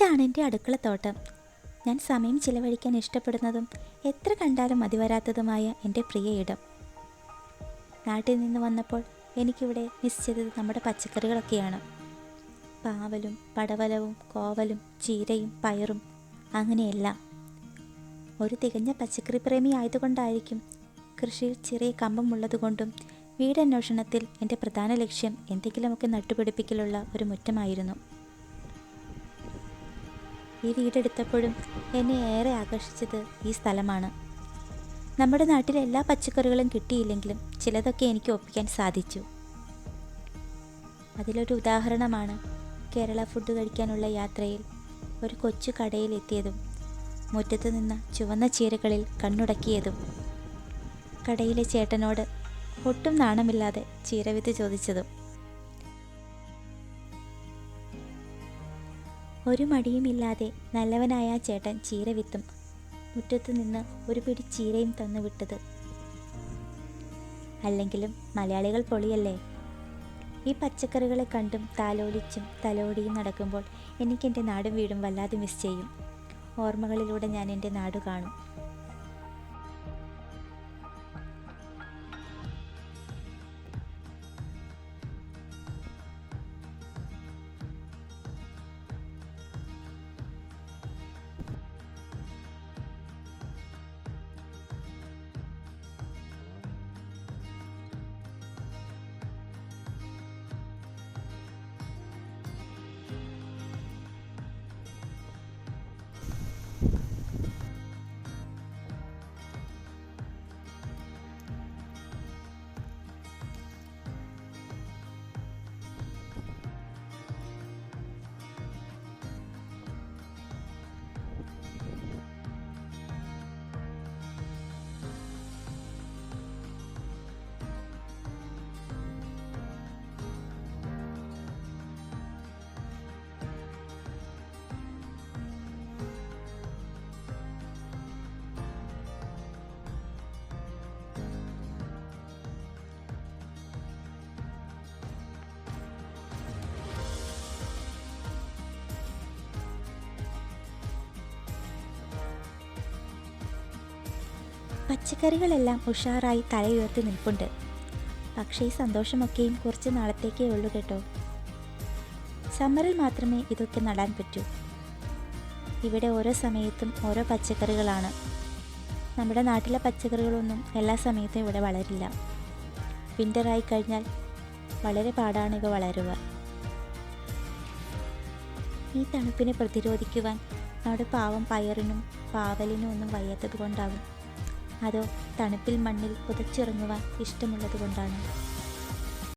ഇതാണ് എൻ്റെ അടുക്കളത്തോട്ടം. ഞാൻ സമയം ചിലവഴിക്കാൻ ഇഷ്ടപ്പെടുന്നതും എത്ര കണ്ടാലും മതിവരാത്തതുമായ എൻ്റെ പ്രിയ ഇടം. നാട്ടിൽ നിന്ന് വന്നപ്പോൾ എനിക്കിവിടെ മിസ് ചെയ്തത് നമ്മുടെ പച്ചക്കറികളൊക്കെയാണ്. പാവലും പടവലവും കോവലും ചീരയും പയറും അങ്ങനെയെല്ലാം. ഒരു തികഞ്ഞ പച്ചക്കറി പ്രേമി ആയതുകൊണ്ടായിരിക്കും കൃഷിയിൽ ചെറിയ കമ്പമുള്ളതുകൊണ്ടും വീടന്വേഷണത്തിൽ എൻ്റെ പ്രധാന ലക്ഷ്യം എന്തെങ്കിലുമൊക്കെ നട്ടുപിടിപ്പിക്കലുള്ള ഒരു മുറ്റമായിരുന്നു. ഈ വീടെടുത്തപ്പോഴും എന്നെ ഏറെ ആകർഷിച്ചത് ഈ സ്ഥലമാണ്. നമ്മുടെ നാട്ടിലെ എല്ലാ പച്ചക്കറികളും കിട്ടിയില്ലെങ്കിലും ചിലതൊക്കെ എനിക്ക് ഒപ്പിക്കാൻ സാധിച്ചു. അതിലൊരു ഉദാഹരണമാണ് കേരള ഫുഡ് കഴിക്കാനുള്ള യാത്രയിൽ ഒരു കൊച്ചു കടയിലെത്തിയതും മുറ്റത്ത് നിന്ന് ചുവന്ന ചീരകളിൽ കണ്ണുടക്കിയതും കടയിലെ ചേട്ടനോട് ഒട്ടും നാണമില്ലാതെ ചീരവിത്ത് ചോദിച്ചതും. ഒരു മടിയുമില്ലാതെ നല്ലവനായ ചേട്ടൻ ചീരവിത്തും മുറ്റത്ത് നിന്ന് ഒരു പിടി ചീരയും തന്നു വിട്ടത്. അല്ലെങ്കിലും മലയാളികൾ പൊളിയല്ലേ. ഈ പച്ചക്കറികളെ കണ്ടും താലോലിച്ചും തലോടിയും നടക്കുമ്പോൾ എനിക്കെൻ്റെ നാടും വീടും വല്ലാതെ മിസ് ചെയ്യും. ഓർമ്മകളിലൂടെ ഞാൻ എൻ്റെ നാട് കാണും. പച്ചക്കറികളെല്ലാം ഉഷാറായി തലയുയർത്തി നിൽപ്പുണ്ട്. പക്ഷേ ഈ സന്തോഷമൊക്കെയും കുറച്ച് നാളത്തേക്കേ ഉള്ളൂ കേട്ടോ. സമ്മറിൽ മാത്രമേ ഇതൊക്കെ നടാൻ പറ്റൂ. ഇവിടെ ഓരോ സമയത്തും ഓരോ പച്ചക്കറികളാണ്. നമ്മുടെ നാട്ടിലെ പച്ചക്കറികളൊന്നും എല്ലാ സമയത്തും ഇവിടെ വളരില്ല. വിൻ്ററായി കഴിഞ്ഞാൽ വളരെ പാടാണ് ഇവ വളരുക. ഈ തണുപ്പിനെ പ്രതിരോധിക്കുവാൻ നമ്മുടെ പാവം പയറിനും പാവലിനും ഒന്നും വയ്യാത്തത് കൊണ്ടാകും. അതോ തണുപ്പിൽ മണ്ണിൽ പുതച്ചിറങ്ങുവാൻ ഇഷ്ടമുള്ളത് കൊണ്ടാണ്.